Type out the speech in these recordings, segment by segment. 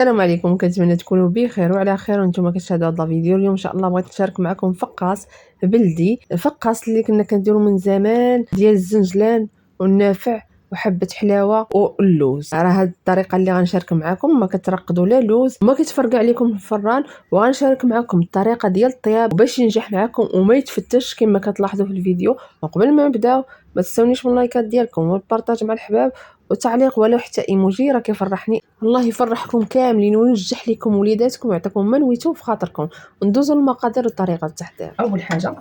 السلام عليكم، كنتمنى تكونوا بخير وعلى خير وانتم كتشاهدوا هذا الفيديو. اليوم ان شاء الله بغيت نشارك معكم فقاص بلدي، الفقاص اللي كنا كنديروا من زمان ديال الزنجلان والنافع وحبه حلاوه واللوز. راه هذه الطريقه اللي غنشارك معكم، ما كترقدوا لا لوز وما كتفرقع عليكم في الفران، وغنشارك معكم الطريقه ديال الطياب باش ينجح معكم وما يتفتش كما كتلاحظوا في الفيديو. وقبل ما نبداو ما تنسونيش من اللايكات ديالكم والبارطاج مع الحباب وتعليق ولو حتى ايموجي، راه كيفرحني. الله يفرحكم كاملين وينجح لكم وليداتكم ويعطيكم ما نويتو في خاطركم. ندوزوا للمقادير وطريقه التحضير. اول حاجه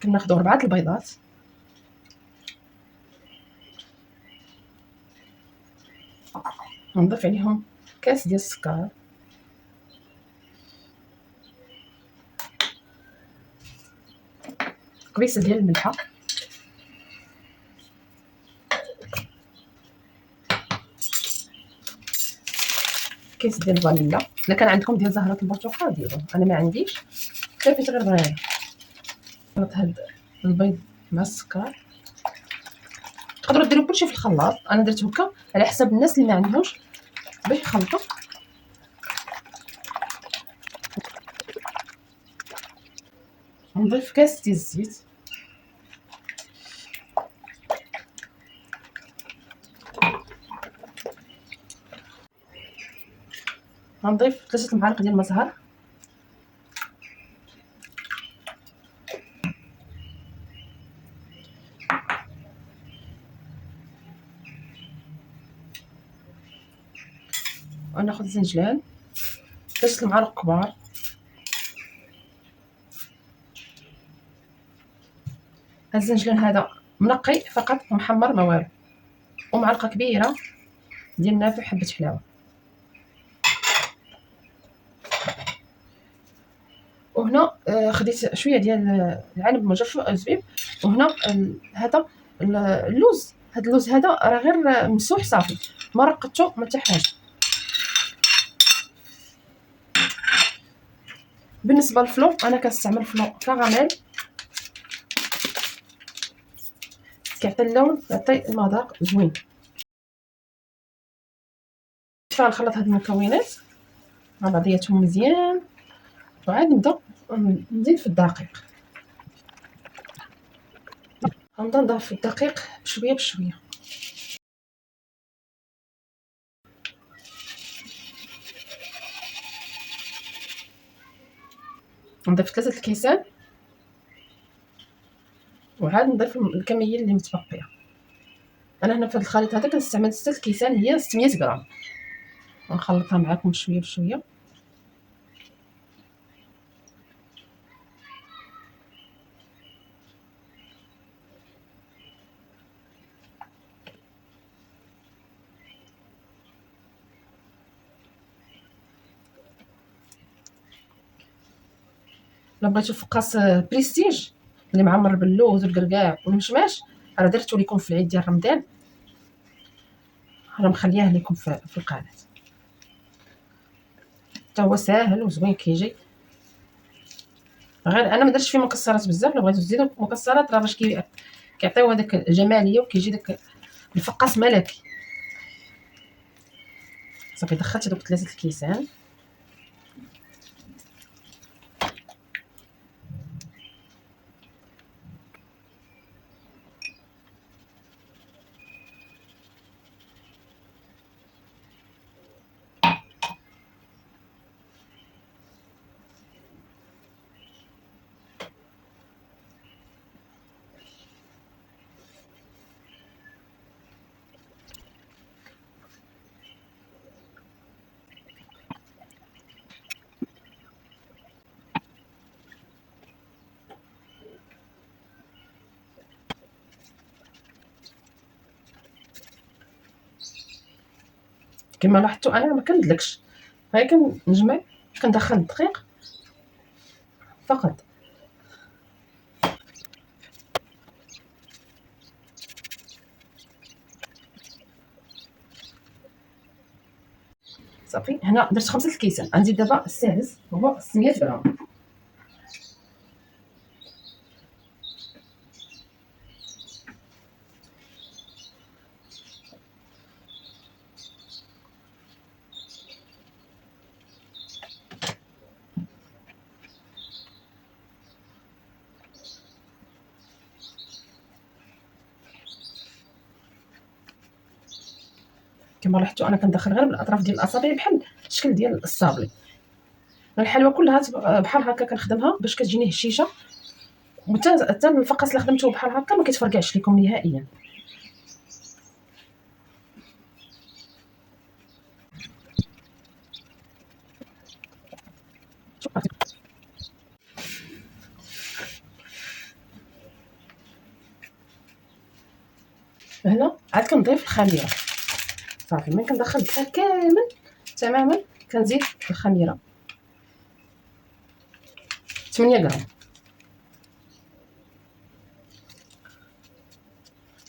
كناخذوا 4 البيضات، ونضيف عليهم كاس ديال السكر، قبيصه ديال الملحه، كيس ديال الفانيلا. الا كان عندكم ديال زهره البرتقال ديروا، انا ما عنديش، كافيت غير بغينا. نخلط هاد البيض مع السكر. تقدروا ديروا كلشي في الخلاط، انا درت هكا على حسب الناس اللي ما عندهمش باش يخلطوا. نضيف كاس ديال الزيت، غنضيف 3 معالق ديال المزهر، وناخذ الزنجلان 3 معالق كبار، هاد الزنجلان هذا منقي فقط ومحمر ما والو، ومعلقه كبيره ديال نافع حبه حلاوه، وهنا خديت شويه ديال العنب مجرشو او زبيب. وهنا هذا اللوز، هذا اللوز هذا راه غير مسوح صافي، ما رقدتو ما حتى حاجه. بالنسبه للفلو انا كنستعمل فلو كراميل، كيعطي اللون يعطي المذاق زوين. فنخلط هاد المكونات مع بعضياتهم مزيان، وعاد نبدا نزيد في الدقيق. غنبدا نضيف في الدقيق بشويه بشويه. نضيف 3 الكيسان، وعاد نضيف الكميه اللي متبقيه. انا هنا في هذا الخليط هذا كنستعمل 6 الكيسان، هي 600 غرام. غنخلطها معكم بشويه بشويه. الا بغيتو فقاص بريستيج اللي معمر باللوز والكركاع والمشماش، راه درتو لكم في العيد ديال رمضان، راه مخلياه لكم في القناه. حتى هو ساهل وزوين كيجي، غير انا ما درتش فيه مكسرات بزاف. لو بغيتو تزيدوا مكسرات راه باش كيعطيو هذاك الجماليه وكيجي داك الفقاص ملكي. صافي دخلت دوك 3 الكيسان، كما لاحظتوا انا ما كندلكش، غير كنجمع، كندخل الدقيق فقط. صافي هنا درت 5 الكيسان، غنزيد دابا السادس هو 600 غرام. كما لاحظتوا انا كندخل غير بالاطراف ديال الاصابع بحال الشكل ديال الصابلي. الحلوى كلها بحال هكا كنخدمها باش كتجيني هشيشه، حتى الفقاس اللي خدمته بحال هكا ما كيتفرقعش لكم نهائيا. هنا عاد كنضيف الخميره صافي. ملي كندخل الدقيق كامل تماما كنزيد الخميره 8 غرام،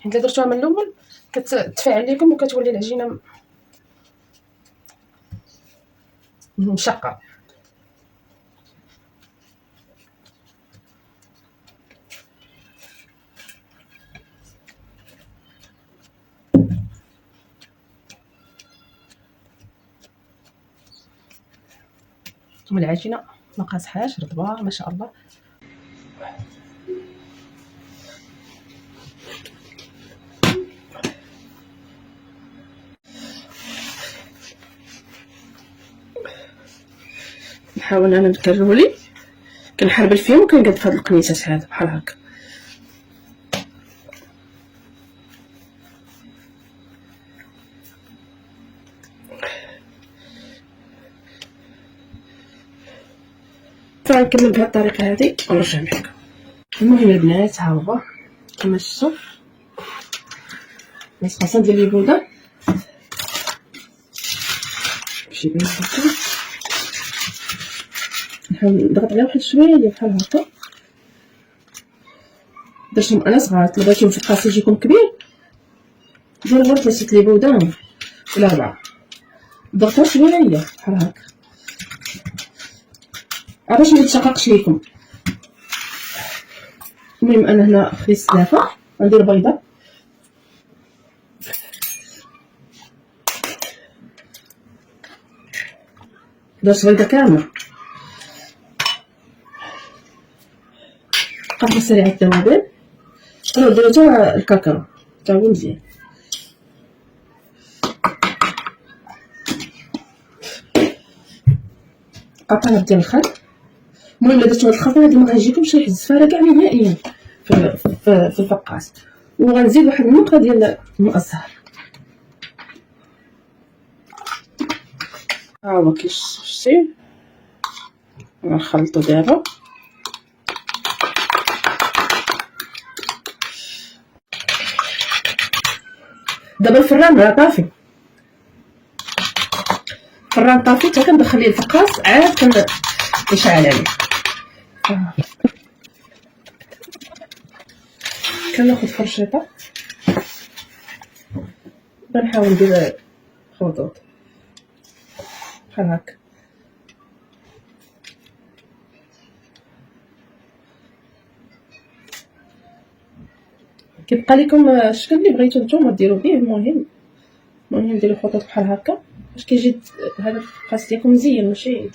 حيت الا درتوها من الاول كتفاعل لكم وكتولي العجينه مشقه. والعجينه ما قاصحاش رطبه ما شاء الله. نحاول انا نكرولي كنحربل فيهم وكنقاد في هاد القنيتات هذا بحال هكا. فغنكمل بهاد الطريقه هذه ونرجع معكم. المهم البنات ها هو كما شفتوا الصلصه ديال البوده شي بين هكا. نحاول نضغط عليها واحد شويه بحال هكا درتهم انا صغار. الا بغيتو الفقاس يجيكم كبير ديروا غير 3 البوده ولا 4. ضغطوا شويه بحال هكا باش ما يتشققش ليكم. المهم انا هنا خديت 3 غندير بيضه درت بيضه كامله. قطعه سريعه التوابل نديرو حتى الكاكاو حتى هو مزيان. قطعه ديال الخل. المهم الا درتو هاد الخلطه هادي ما غيجيكمش ريحه الزفاره كاع نهائيا في الفقاس. وغنزيد واحد النقطه ديال الماء الزهر. ها هو كيشتي غنخلطو دابا. دابا الفران راه طافي، الفران طافي حتى كندخل ليه الفقاس عاد كنشعل عليه. كناخد فرشيطه كنحاول ندير خطوط بحال هكا. كيبقى لكم الشكل اللي بغيتو نتوما ديروا به. المهم ديروا خطوط بحال هكا باش كيجي هذا الفقاس ديالكم مزيان ماشي.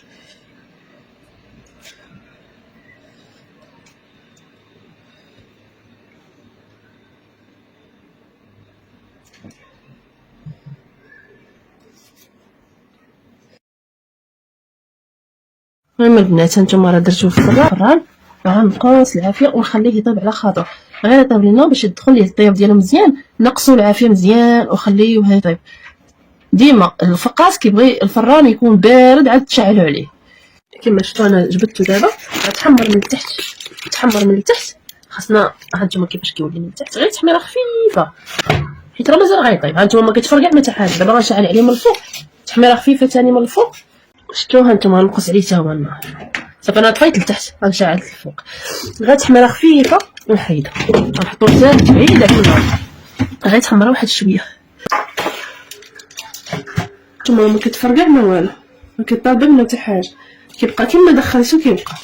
المهم البنات هانتوما راه درتوه في الفران غنقص العافيه ونخليه يطيب على خاطر. غير يطيب لينا باش يدخل ليه الطياب ديالو مزيان نقصوا العافيه مزيان وخليوه يطيب. ديما الفقاس كيبغي الفران يكون بارد عاد تشعلوا عليه. كما شفتوا انا جبدته دابا غتحمر من التحت. تحمر من التحت خاصنا هانتوما كيفاش كيولي من التحت غير تحميره خفيفه حيت راه مازال غيطيب. هانتوما ما كيتفرقع ما حتى حاجه. دابا غنشعل عليه من الفوق تحميره خفيفه ثاني من الفوق. شفتوا هانتوما نقص عليه حتى هو النار صافي. انا طفيت لتحت غنشعل الفوق غير تحميره خفيفه ونحيدها نحطو حتى بعيد على النار غير تحمر واحد شويه. نتوما ما كيتفرقع ما والو ما كيطابق ما حتى حاجه كيبقى كما دخلتو كيبقى.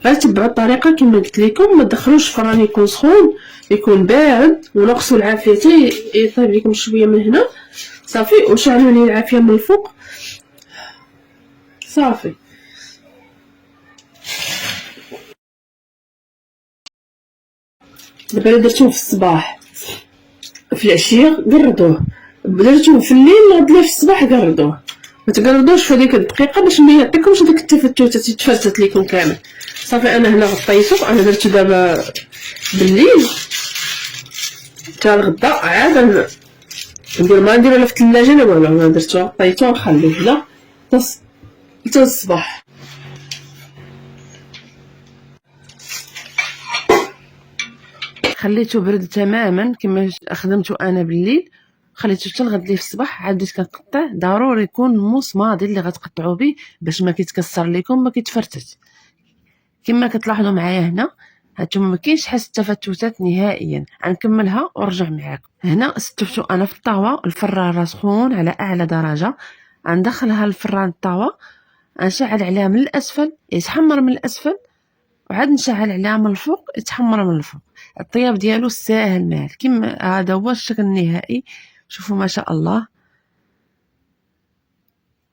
غير تبعوا الطريقه كما قلت لكم ما تدخلوش الفران يكون سخون يكون بارد ونقصوا العافيه حتى يطيب لكم شويه من هنا صافي. وشعلوا لي العافيه من الفوق صافي. دابا درتوه في الصباح في العشيه قردوه درتوه في الليل نوض ليه في الصباح قردوه، ما تقردوش في هذيك الدقيقه باش ما يعطيكمش ديك التفتوتات يتفرتت ليكم كامل. صافي انا هنا غطيته، انا درتو دابا بالليل حتى الغدا عاد ندير ما نديرو لا في الثلاجه لا والو، انا درتو غطيتو ونخليه هنا حتى الصباح. خليته برد تماما كما خدمته انا بالليل، خليته حتى الغد ليه في الصباح. عاد بديت كنقطع، ضروري يكون موس ماضي اللي غتقطعوا به باش ما كيتكسر لكم ما كيتفرتت. كما كتلاحظوا معايا هنا هانتوما ما كاينش حاس التفتتات نهائيا. غنكملها ورجع معاكم. هنا استفتو انا في الطاوه، الفران سخون على اعلى درجه، غندخلها الفران الطاوه، غنشعل عليها من الاسفل يتحمر من الاسفل، وعاد نشعل عليها من الفوق يتحمر من الفوق. الطياب ديالو ساهل ماهل. كما هذا هو الشكل النهائي. شوفوا ما شاء الله،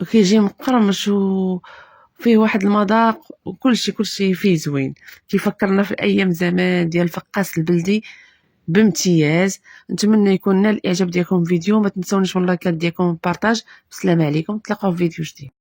وكيجي مقرمش وفيه واحد المذاق وكلشي فيه زوين، كيفكرنا في ايام زمان ديال الفقاس البلدي بامتياز. نتمنى يكون نال الاعجاب ديالكم الفيديو، ما تنسونيش من اللايكات ديالكم والبارطاج. السلام عليكم، تلاقاو في فيديو جديد.